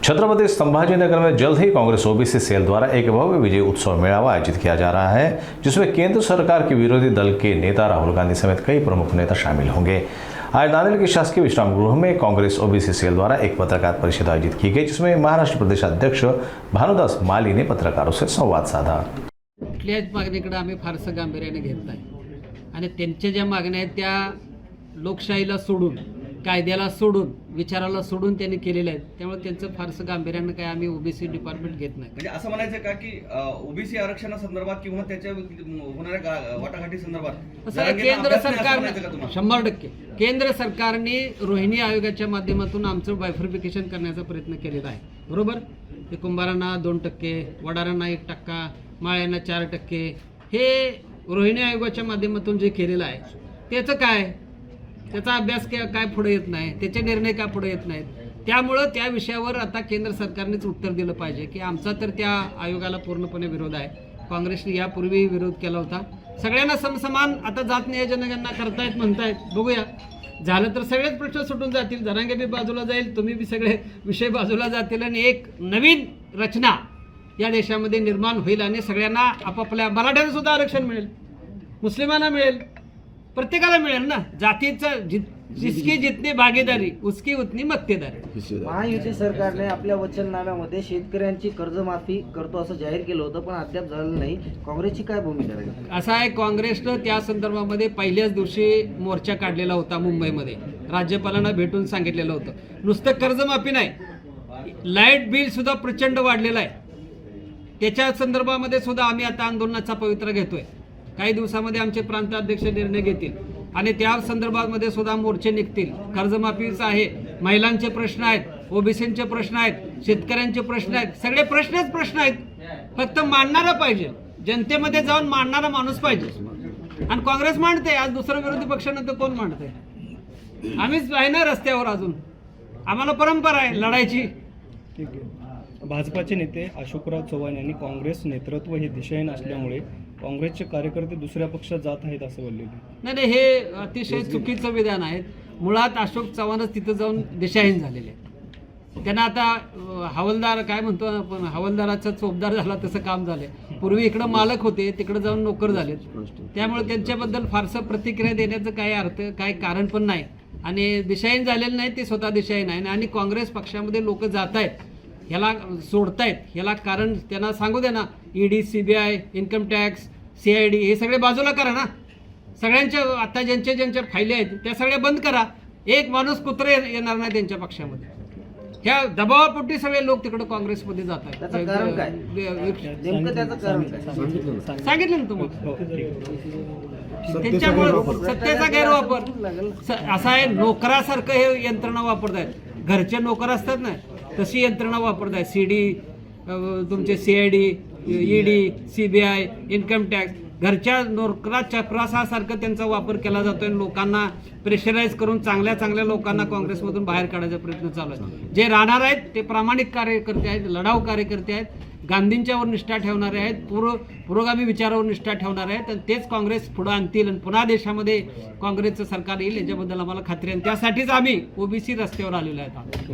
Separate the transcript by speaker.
Speaker 1: छत्रपति संभाजीनगर में जल्द ही Congress OBC sale द्वारा एक भव्य विजय उत्सव मेळावा आयोजित किया जा रहा है, जिसमें केंद्र सरकार के विरोधी दल के नेता राहुल गांधी समेत कई प्रमुख नेता शामिल होंगे। आज नांदेड़ के शासकीय विश्राम गृह में कांग्रेस ओबीसी सेल द्वारा एक पत्रकार परिषद आयोजित की गई, जिसमें महाराष्ट्र प्रदेश अध्यक्ष भानुदास माली ने पत्रकारों से संवाद साधा।
Speaker 2: कुठल्याच मागणीकडे आम्ही फारसं गांभीर्याने घेत नाही आणि त्यांच्या ज्या मागण्या आहेत त्या लोकशाहीला सोडून, कायद्याला सोडून, विचाराला सोडून त्यांनी केलेल्या आहेत। त्यामुळे त्यांचं फारसं गांभीर्याने काय आम्ही ओबीसी डिपार्टमेंट घेत नाही।
Speaker 3: म्हणजे असं म्हणायचं का की ओबीसी आरक्षणासंदर्भात किंवा त्याच्या होणाऱ्या वाटाघाटी संदर्भात
Speaker 2: केंद्र सरकारने 100% केंद्र सरकारने रोहिणी आयोगाच्या माध्यमातून आमचं बायफर्फिकेशन करण्याचा प्रयत्न केलेला आहे, बरोबर। ते कुंभारांना 2%, वडारांना 1%, माळ्यांना 4%, हे रोहिणी आयोगाच्या माध्यमातून जे केलेलं आहे त्याचं काय, त्याचा अभ्यास काय पुढे येत नाही, त्याचे निर्णय का पुढे येत नाहीत। त्यामुळं त्या विषयावर आता केंद्र सरकारनेच उत्तर दिलं पाहिजे की आमचा तर त्या आयोगाला पूर्णपणे विरोध आहे। काँग्रेसने यापूर्वी विरोध केला होता। सगळ्यांना समसमान आता जात नियोजनगणना करतायत म्हणतायत, बघूया झालं तर सगळेच प्रश्न सुटून जातील, जरांगे बी बाजूला जाईल, तुम्ही बी सगळे विषय बाजूला जातील आणि एक नवीन रचना या देशामध्ये निर्माण होईल आणि सगळ्यांना आपापल्या मराठ्यांना सुद्धा आरक्षण मिळेल, मुस्लिमांना मिळेल, प्रत्येकाला मिळेल ना। जातीचं जिसकी जितनी भागीदारी उसकी उतनी मक्तेदारी।
Speaker 4: महायुती सरकारने आपल्या वचननाम्यामध्ये शेतकऱ्यांची कर्जमाफी करतो असं जाहीर केलं होतं, पण अद्याप झालं नाही। काँग्रेसची काय भूमिका आहे?
Speaker 2: असं आहे, काँग्रेसनं त्या संदर्भामध्ये पहिल्याच दिवशी मोर्चा काढलेला होता मुंबईमध्ये, राज्यपालांना भेटून सांगितलेलं होतं। नुसतं कर्जमाफी नाही, लाईट बिल सुद्धा प्रचंड वाढलेलं आहे, त्याच्या संदर्भामध्ये सुद्धा आम्ही आता आंदोलनाचा पवित्रा घेतोय। काही दिवसामध्ये आमचे प्रांताध्यक्ष निर्णय घेतील आणि त्या संदर्भामध्ये सुद्धा मोर्चे निघतील। कर्जमाफीचं आहे, महिलांचे प्रश्न आहेत, ओबीसींचे प्रश्न आहेत, शेतकऱ्यांचे प्रश्न आहेत, सगळे प्रश्न आहेत। फक्त मांडणारा पाहिजे, जनतेमध्ये जाऊन मांडणारा माणूस पाहिजे। आणि काँग्रेस मांडते, आज दुसरं विरोधी पक्षानं तर कोण मांडते? आम्हीच आहे ना रस्त्यावर, अजून आम्हाला परंपरा आहे लढायची।
Speaker 5: भाजपाचे नेते अशोकराव चव्हाण यांनी काँग्रेस नेतृत्व हे दिशाहीन असल्यामुळे काँग्रेसचे कार्यकर्ते दुसऱ्या पक्षात जात आहेत असं बोलले।
Speaker 2: नाही, हे अतिशय चुकीचं विधान आहे। मुळात अशोक चव्हाणच तिथं जाऊन दिशाहीन झालेले आहेत। त्यांना आता हवालदार काय म्हणतो आपण, हवालदाराचा चोपदार झाला तसं काम झालंय। पूर्वी इकडं मालक होते, तिकडं जाऊन नोकर झालेत। त्यामुळे त्यांच्याबद्दल फारसं प्रतिक्रिया देण्याचं काही अर्थ, काही कारण पण नाही आणि दिशाहीन झालेलं नाही, ते स्वतः दिशाहीन आहे। आणि काँग्रेस पक्षामध्ये लोक जात आहेत, ह्याला सोडतायत, ह्याला कारण त्यांना सांगू दे ना। ED, CBI, income tax, CID हे सगळे बाजूला करा ना। सगळ्यांच्या आता ज्यांच्या फायले आहेत त्या सगळ्या बंद करा। एक माणूस कुत्रे येणार नाही त्यांच्या पक्षामध्ये। ह्या दबावापोटी सगळे लोक तिकडे काँग्रेसमध्ये जात आहेत। सांगितलं ना तुम्हाला, त्यांच्यामुळे सत्तेचा गैरवापर असा आहे। नोकरासारखं हे यंत्रणा वापरतायत, घरचे नोकर असतात ना तशी यंत्रणा वापरतायत। सीडी, तुमचे CID, ED, CBI, income tax, घरच्या नोकरा चपरासासारखं त्यांचा वापर केला जातोय। लोकांना प्रेशराईज करून चांगल्या लोकांना काँग्रेसमधून बाहेर काढायचा प्रयत्न चालू आहे। जे राहणार आहेत ते प्रामाणिक कार्यकर्ते आहेत, लढाऊ कार्यकर्ते आहेत, गांधींच्यावर निष्ठा ठेवणारे आहेत, पुरोगामी विचारावर निष्ठा ठेवणारे आहेत आणि तेच काँग्रेस पुढे आणतील आणि पुन्हा देशामध्ये काँग्रेसचं सरकार येईल याच्याबद्दल आम्हाला खात्री आहे। त्यासाठीच आम्ही ओबीसी रस्त्यावर आलेलो आहेत।